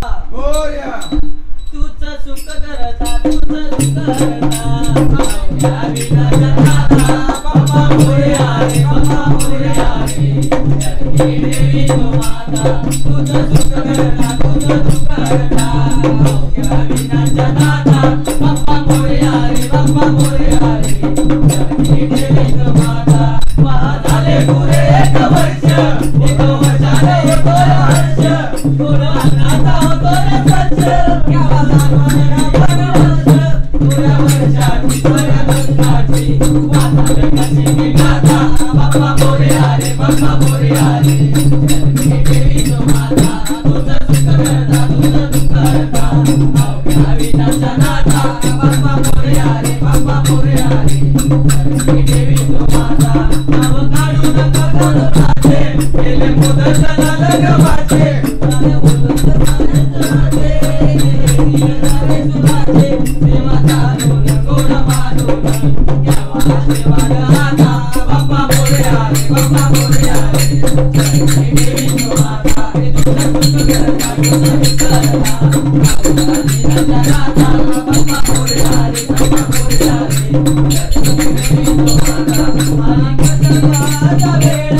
मोरया तूच सुख करता तूच सुख करता अवघ्या विनाशनाथा बाप्पा मोरया रे बाप्पा मोरया रे चरणी देवी तो माता तूच सुख करता तूच सुख करता अवघ्या विनाशनाथा बाप्पा मोरया रे बाप्पा मोरया रे चरणी देवी तो माता झाले पुरे एक वर्षाने होतो हर्ष तुला नाता होतो रे सच्च केव्हा जाणवणार वर्ष तुझ्या वर्षाची तुझ्या वर्षाची वाचाल कशी मी गाथा बाप्पा मोरया रे बाप्पा मोरया रे चरणी देवी तो माता तुझं सुख करता तुझं सुख करता अवघ्या विनाशनाथा बाप्पा मोरया रे बाप्पा मोरया रे चरणी देवी तो माता नाव काढू नका काढू गेले मुदत झालं गव्हाचे झाले मुदत झालं गव्हाचे निघाले सुराचे सेवा चालून गोड मानून घ्यावा आशीर्वाद आता बाप्पा मोरया रे बाप्पा मोरया रे चरणी देवी तो माता रे तुझं सुख करता तुझं सुख करता अवघ्या विनाशनाथा बाप्पा मोरया रे बाप्पा मोरया रे चरणी देवी तो माता आणि कसं वेळ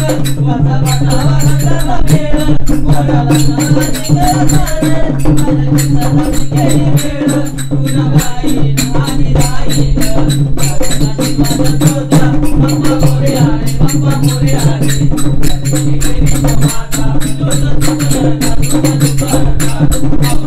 वाचा वाचा वेळ कोणाला तुझा गाईन आणि राहील बाप्पा मोरया रे बाप्पा मोरया रे चरणी देवी तो माता तुझं सुख करता तुझं सुख करता